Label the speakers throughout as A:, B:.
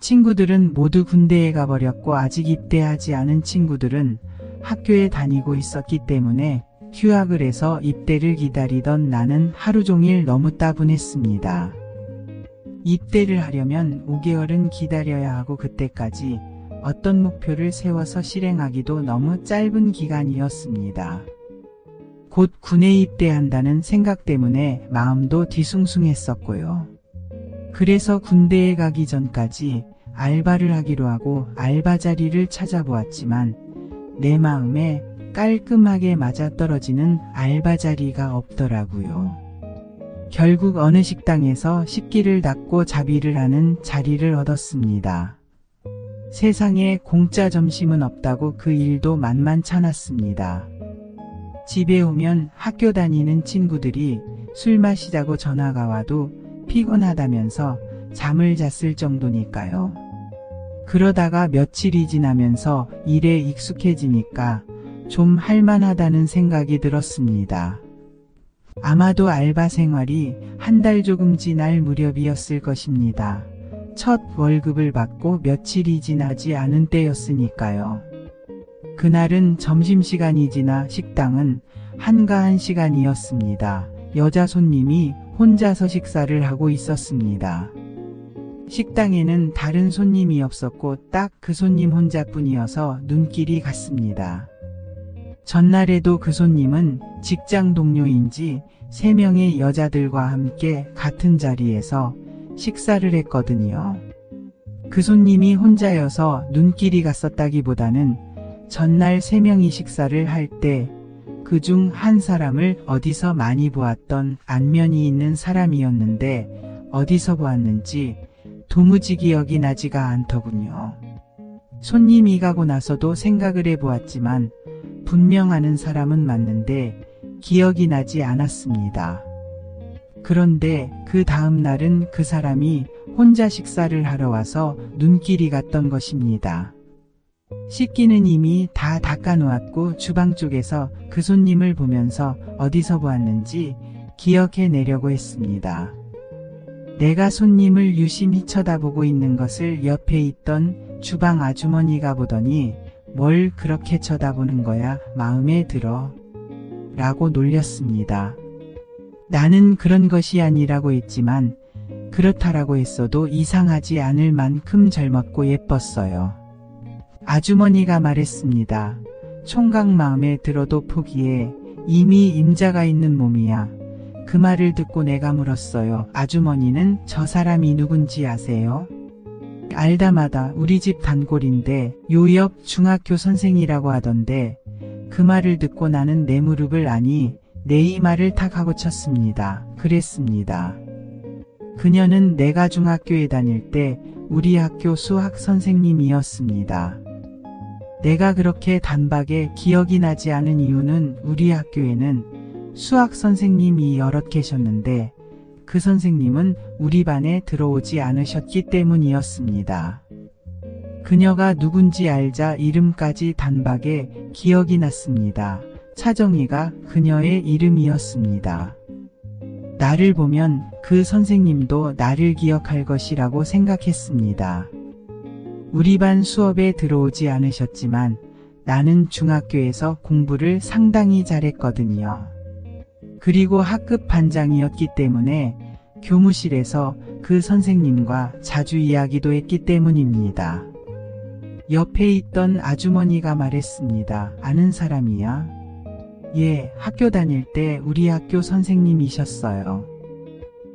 A: 친구들은 모두 군대에 가버렸고 아직 입대하지 않은 친구들은 학교에 다니고 있었기 때문에 휴학을 해서 입대를 기다리던 나는 하루 종일 너무 따분했습니다. 입대를 하려면 5개월은 기다려야 하고 그때까지 어떤 목표를 세워서 실행하기도 너무 짧은 기간이었습니다. 곧 군에 입대한다는 생각 때문에 마음도 뒤숭숭했었고요. 그래서 군대에 가기 전까지 알바를 하기로 하고 알바 자리를 찾아보았지만 내 마음에 깔끔하게 맞아떨어지는 알바 자리가 없더라고요. 결국 어느 식당에서 식기를 닦고 자비를 하는 자리를 얻었습니다. 세상에 공짜 점심은 없다고 그 일도 만만찮았습니다. 집에 오면 학교 다니는 친구들이 술 마시자고 전화가 와도 피곤하다면서 잠을 잤을 정도니까요. 그러다가 며칠이 지나면서 일에 익숙해지니까 좀 할만하다는 생각이 들었습니다. 아마도 알바 생활이 한 달 조금 지날 무렵이었을 것입니다. 첫 월급을 받고 며칠이 지나지 않은 때였으니까요. 그날은 점심시간이 지나 식당은 한가한 시간이었습니다. 여자 손님이 혼자서 식사를 하고 있었습니다. 식당에는 다른 손님이 없었고 딱 그 손님 혼자뿐이어서 눈길이 갔습니다. 전날에도 그 손님은 직장 동료인지 3명의 여자들과 함께 같은 자리에서 식사를 했거든요. 그 손님이 혼자여서 눈길이 갔었다기보다는 전날 3명이 식사를 할 때 그중 한 사람을 어디서 많이 보았던 안면이 있는 사람이었는데 어디서 보았는지 도무지 기억이 나지가 않더군요. 손님이 가고 나서도 생각을 해보았지만 분명 아는 사람은 맞는데 기억이 나지 않았습니다. 그런데 그 다음 날은 그 사람이 혼자 식사를 하러 와서 눈길이 갔던 것입니다. 식기는 이미 다 닦아놓았고 주방 쪽에서 그 손님을 보면서 어디서 보았는지 기억해내려고 했습니다. 내가 손님을 유심히 쳐다보고 있는 것을 옆에 있던 주방 아주머니가 보더니 뭘 그렇게 쳐다보는 거야 마음에 들어 라고 놀렸습니다. 나는 그런 것이 아니라고 했지만 그렇다라고 했어도 이상하지 않을 만큼 젊었고 예뻤어요. 아주머니가 말했습니다. 총각 마음에 들어도 포기해. 이미 임자가 있는 몸이야. 그 말을 듣고 내가 물었어요. 아주머니는 저 사람이 누군지 아세요? 알다마다 우리 집 단골인데 요 옆 중학교 선생이라고 하던데 그 말을 듣고 나는 내 무릎을 아니 내 이마를 탁 하고 쳤습니다. 그랬습니다. 그녀는 내가 중학교에 다닐 때 우리 학교 수학 선생님이었습니다. 내가 그렇게 단박에 기억이 나지 않은 이유는 우리 학교에는 수학 선생님이 여럿 계셨는데 그 선생님은 우리 반에 들어오지 않으셨기 때문이었습니다. 그녀가 누군지 알자 이름까지 단박에 기억이 났습니다. 차정희가 그녀의 이름이었습니다. 나를 보면 그 선생님도 나를 기억할 것이라고 생각했습니다. 우리 반 수업에 들어오지 않으셨지만 나는 중학교에서 공부를 상당히 잘했거든요. 그리고 학급 반장이었기 때문에 교무실에서 그 선생님과 자주 이야기도 했기 때문입니다. 옆에 있던 아주머니가 말했습니다. 아는 사람이야? 예, 학교 다닐 때 우리 학교 선생님이셨어요.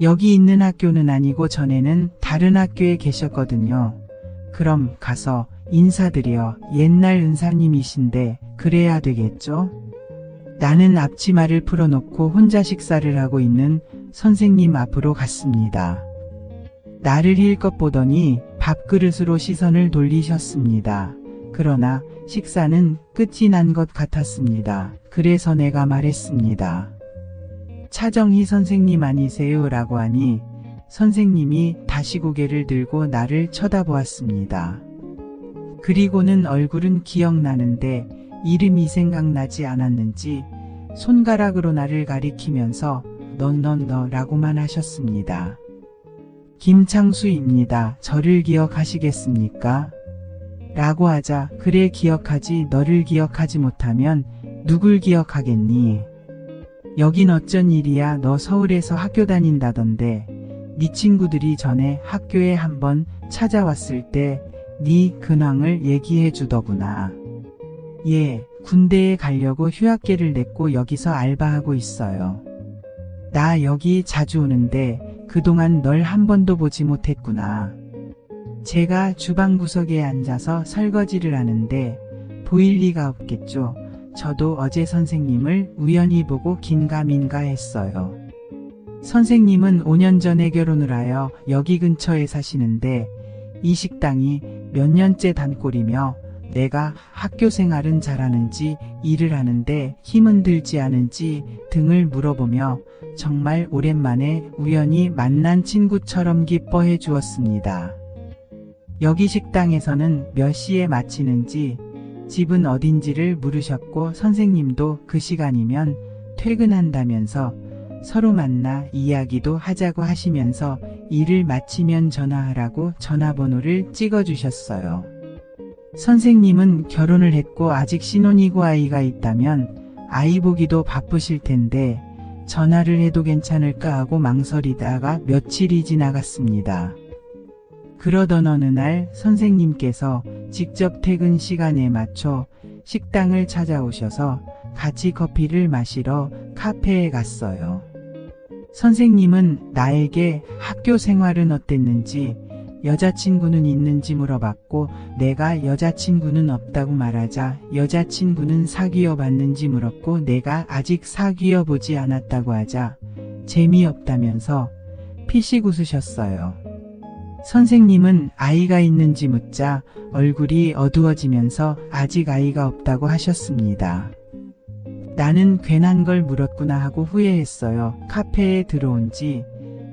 A: 여기 있는 학교는 아니고 전에는 다른 학교에 계셨거든요. 그럼 가서 인사드려. 옛날 은사님이신데 그래야 되겠죠? 나는 앞치마를 풀어놓고 혼자 식사를 하고 있는 선생님 앞으로 갔습니다. 나를 힐끗 보더니 밥그릇으로 시선을 돌리셨습니다. 그러나 식사는 끝이 난 것 같았습니다. 그래서 내가 말했습니다. 차정희 선생님 아니세요? 라고 하니 선생님이 다시 고개를 들고 나를 쳐다보았습니다. 그리고는 얼굴은 기억나는데 이름이 생각나지 않았는지 손가락으로 나를 가리키면서 너 라고만 하셨습니다. 김창수입니다. 저를 기억하시겠습니까? 라고 하자 그래 기억하지 너를 기억하지 못하면 누굴 기억하겠니? 여긴 어쩐 일이야 너 서울에서 학교 다닌다던데 네 친구들이 전에 학교에 한번 찾아왔을 때 네 근황을 얘기해 주더구나. 예, 군대에 가려고 휴학계를 냈고 여기서 알바하고 있어요. 나 여기 자주 오는데 그동안 널 한 번도 보지 못했구나. 제가 주방 구석에 앉아서 설거지를 하는데 보일 리가 없겠죠. 저도 어제 선생님을 우연히 보고 긴가민가 했어요. 선생님은 5년 전에 결혼을 하여 여기 근처에 사시는데 이 식당이 몇 년째 단골이며 내가 학교 생활은 잘하는지 일을 하는데 힘은 들지 않은지 등을 물어보며 정말 오랜만에 우연히 만난 친구처럼 기뻐해 주었습니다. 여기 식당에서는 몇 시에 마치는지 집은 어딘지를 물으셨고 선생님도 그 시간이면 퇴근한다면서 서로 만나 이야기도 하자고 하시면서 일을 마치면 전화하라고 전화번호를 찍어주셨어요. 선생님은 결혼을 했고 아직 신혼이고 아이가 있다면 아이 보기도 바쁘실 텐데 전화를 해도 괜찮을까 하고 망설이다가 며칠이 지나갔습니다. 그러던 어느 날 선생님께서 직접 퇴근 시간에 맞춰 식당을 찾아오셔서 같이 커피를 마시러 카페에 갔어요. 선생님은 나에게 학교 생활은 어땠는지 여자친구는 있는지 물어봤고 내가 여자친구는 없다고 말하자 여자친구는 사귀어 봤는지 물었고 내가 아직 사귀어 보지 않았다고 하자 재미없다면서 피식 웃으셨어요. 선생님은 아이가 있는지 묻자 얼굴이 어두워지면서 아직 아이가 없다고 하셨습니다. 나는 괜한 걸 물었구나 하고 후회했어요. 카페에 들어온 지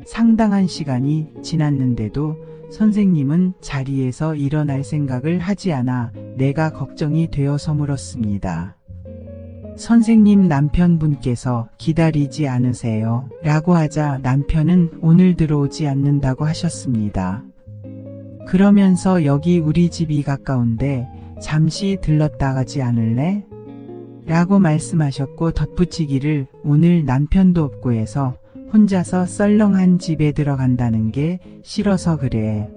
A: 상당한 시간이 지났는데도 선생님은 자리에서 일어날 생각을 하지 않아 내가 걱정이 되어서 물었습니다. 선생님 남편분께서 기다리지 않으세요? 라고 하자 남편은 오늘 들어오지 않는다고 하셨습니다. 그러면서 여기 우리 집이 가까운데 잠시 들렀다 가지 않을래? 라고 말씀하셨고 덧붙이기를 오늘 남편도 없고 해서 혼자서 썰렁한 집에 들어간다는 게 싫어서 그래.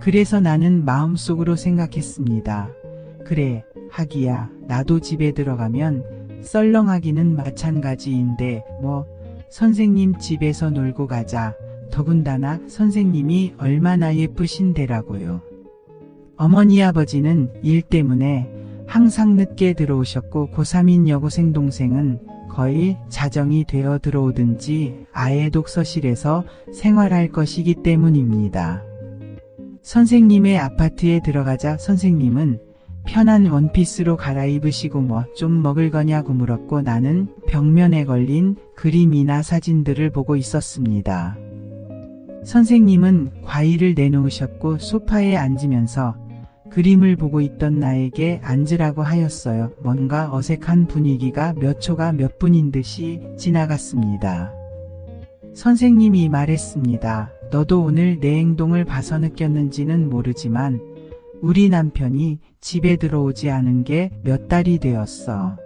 A: 그래서 나는 마음속으로 생각했습니다. 그래, 하기야 나도 집에 들어가면 썰렁하기는 마찬가지인데 뭐 선생님 집에서 놀고 가자. 더군다나 선생님이 얼마나 예쁘신데라고요. 어머니 아버지는 일 때문에 항상 늦게 들어오셨고 고3인 여고생 동생은 거의 자정이 되어 들어오든지 아예 독서실에서 생활할 것이기 때문입니다. 선생님의 아파트에 들어가자 선생님은 편한 원피스로 갈아입으시고 뭐 좀 먹을 거냐고 물었고 나는 벽면에 걸린 그림이나 사진들을 보고 있었습니다. 선생님은 과일을 내놓으셨고 소파에 앉으면서 그림을 보고 있던 나에게 앉으라고 하였어요. 뭔가 어색한 분위기가 몇 초가 몇 분인 듯이 지나갔습니다. 선생님이 말했습니다. 너도 오늘 내 행동을 봐서 느꼈는지는 모르지만 우리 남편이 집에 들어오지 않은 게 몇 달이 되었어.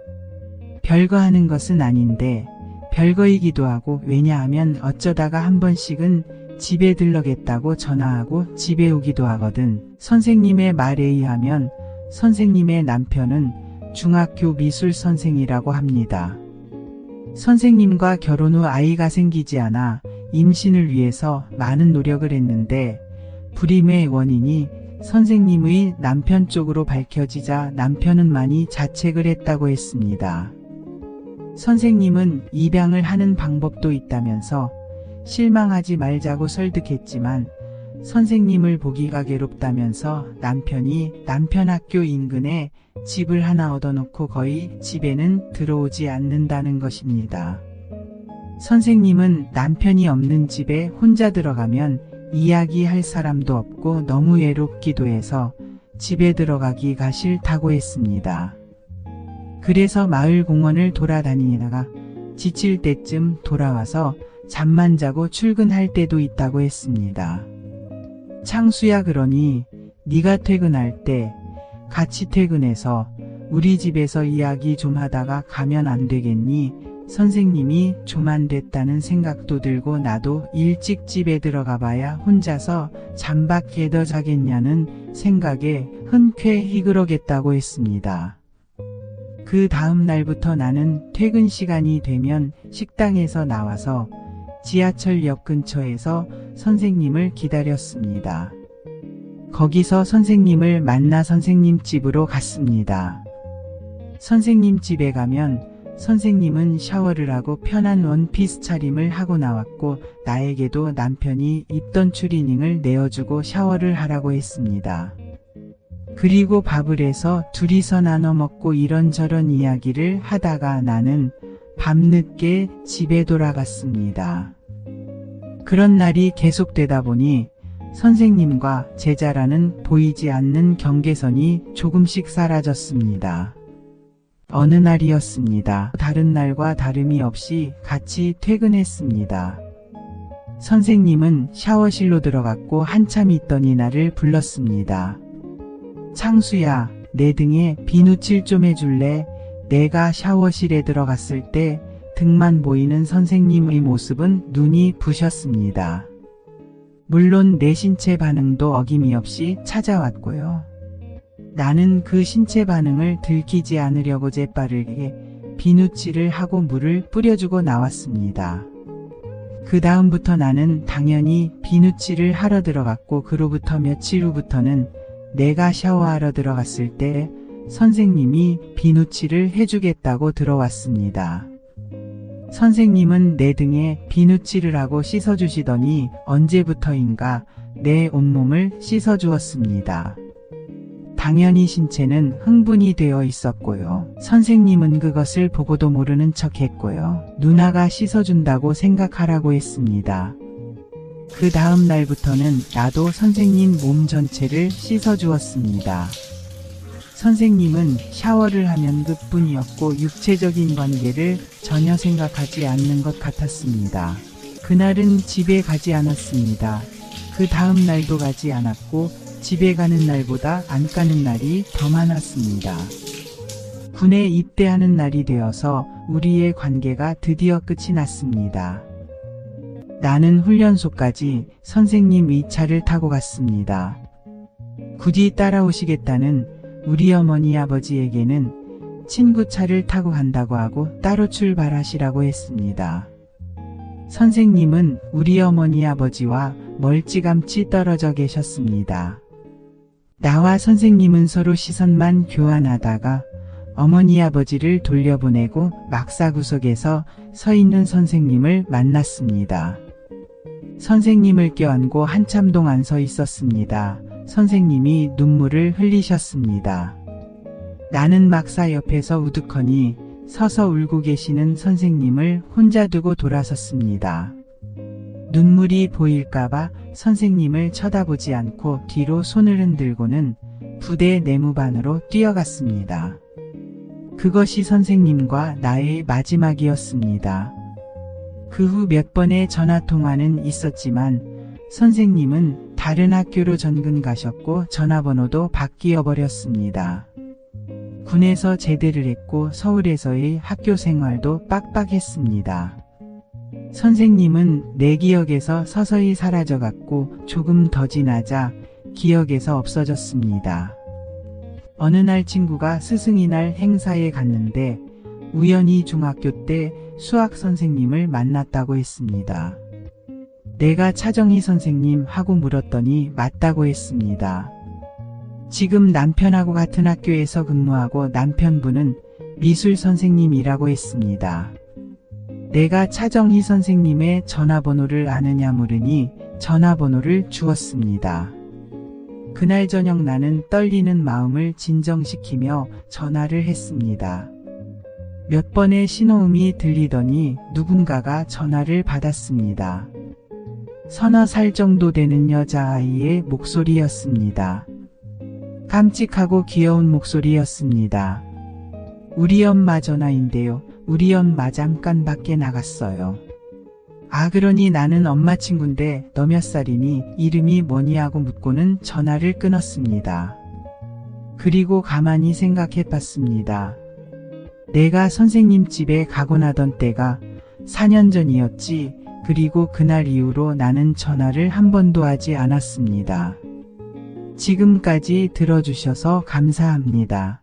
A: 별거 하는 것은 아닌데 별거이기도 하고 왜냐하면 어쩌다가 한 번씩은 집에 들러겠다고 전화하고 집에 오기도 하거든. 선생님의 말에 의하면 선생님의 남편은 중학교 미술 선생이라고 합니다. 선생님과 결혼 후 아이가 생기지 않아 임신을 위해서 많은 노력을 했는데 불임의 원인이 선생님의 남편 쪽으로 밝혀지자 남편은 많이 자책을 했다고 했습니다. 선생님은 입양을 하는 방법도 있다면서 실망하지 말자고 설득했지만 선생님을 보기가 괴롭다면서 남편이 남편 학교 인근에 집을 하나 얻어놓고 거의 집에는 들어오지 않는다는 것입니다. 선생님은 남편이 없는 집에 혼자 들어가면 이야기할 사람도 없고 너무 외롭기도 해서 집에 들어가기가 싫다고 했습니다. 그래서 마을 공원을 돌아다니다가 지칠 때쯤 돌아와서 잠만 자고 출근할 때도 있다고 했습니다. 창수야, 그러니 네가 퇴근할 때 같이 퇴근해서 우리 집에서 이야기 좀 하다가 가면 안 되겠니? 선생님이 좀 안 됐다는 생각도 들고 나도 일찍 집에 들어가 봐야 혼자서 잠밖에 더 자겠냐는 생각에 흔쾌히 그러겠다고 했습니다. 그 다음 날부터 나는 퇴근 시간이 되면 식당에서 나와서 지하철역 근처에서 선생님을 기다렸습니다. 거기서 선생님을 만나 선생님 집으로 갔습니다. 선생님 집에 가면 선생님은 샤워를 하고 편한 원피스 차림을 하고 나왔고 나에게도 남편이 입던 추리닝을 내어주고 샤워를 하라고 했습니다. 그리고 밥을 해서 둘이서 나눠 먹고 이런저런 이야기를 하다가 나는 밤늦게 집에 돌아갔습니다. 그런 날이 계속되다 보니 선생님과 제자라는 보이지 않는 경계선이 조금씩 사라졌습니다. 어느 날이었습니다. 다른 날과 다름이 없이 같이 퇴근했습니다. 선생님은 샤워실로 들어갔고 한참 있더니 나를 불렀습니다. 창수야, 내 등에 비누칠 좀 해줄래? 내가 샤워실에 들어갔을 때 등만 보이는 선생님의 모습은 눈이 부셨습니다. 물론 내 신체 반응도 어김이 없이 찾아왔고요. 나는 그 신체 반응을 들키지 않으려고 재빠르게 비누칠을 하고 물을 뿌려주고 나왔습니다. 그 다음부터 나는 당연히 비누칠을 하러 들어갔고 그로부터 며칠 후부터는 내가 샤워하러 들어갔을 때 선생님이 비누칠을 해주겠다고 들어왔습니다. 선생님은 내 등에 비누칠을 하고 씻어주시더니 언제부터인가 내 온몸을 씻어주었습니다. 당연히 신체는 흥분이 되어 있었고요. 선생님은 그것을 보고도 모르는 척 했고요. 누나가 씻어준다고 생각하라고 했습니다. 그 다음 날부터는 나도 선생님 몸 전체를 씻어주었습니다. 선생님은 샤워를 하면 그뿐이었고 육체적인 관계를 전혀 생각하지 않는 것 같았습니다. 그날은 집에 가지 않았습니다. 그 다음 날도 가지 않았고 집에 가는 날보다 안 가는 날이 더 많았습니다. 군에 입대하는 날이 되어서 우리의 관계가 드디어 끝이 났습니다. 나는 훈련소까지 선생님 이 차를 타고 갔습니다. 굳이 따라오시겠다는 우리 어머니 아버지에게는 친구 차를 타고 간다고 하고 따로 출발하시라고 했습니다. 선생님은 우리 어머니 아버지와 멀찌감치 떨어져 계셨습니다. 나와 선생님은 서로 시선만 교환하다가 어머니 아버지를 돌려보내고 막사구석에서 서 있는 선생님을 만났습니다. 선생님을 껴안고 한참 동안 서 있었습니다. 선생님이 눈물을 흘리셨습니다. 나는 막사 옆에서 우두커니 서서 울고 계시는 선생님을 혼자 두고 돌아섰습니다. 눈물이 보일까봐 선생님을 쳐다보지 않고 뒤로 손을 흔들고는 부대 내무반으로 뛰어갔습니다. 그것이 선생님과 나의 마지막이었습니다. 그 후 몇 번의 전화통화는 있었지만 선생님은 다른 학교로 전근 가셨고 전화번호도 바뀌어 버렸습니다. 군에서 제대를 했고 서울에서의 학교 생활도 빡빡했습니다. 선생님은 내 기억에서 서서히 사라져갔고 조금 더 지나자 기억에서 없어졌습니다. 어느 날 친구가 스승이날 행사에 갔는데 우연히 중학교 때 수학 선생님을 만났다고 했습니다. 내가 차정희 선생님 하고 물었더니 맞다고 했습니다. 지금 남편하고 같은 학교에서 근무하고 남편분은 미술 선생님이라고 했습니다. 내가 차정희 선생님의 전화번호를 아느냐 물으니 전화번호를 주었습니다. 그날 저녁 나는 떨리는 마음을 진정시키며 전화를 했습니다. 몇 번의 신호음이 들리더니 누군가가 전화를 받았습니다. 서너 살 정도 되는 여자아이의 목소리였습니다. 깜찍하고 귀여운 목소리였습니다. 우리 엄마 전화인데요. 우리 엄마 잠깐 밖에 나갔어요. 아, 그러니 나는 엄마 친구인데 너 몇 살이니? 이름이 뭐니? 하고 묻고는 전화를 끊었습니다. 그리고 가만히 생각해 봤습니다. 내가 선생님 집에 가곤 하던 때가 4년 전이었지. 그리고 그날 이후로 나는 전화를 한 번도 하지 않았습니다. 지금까지 들어주셔서 감사합니다.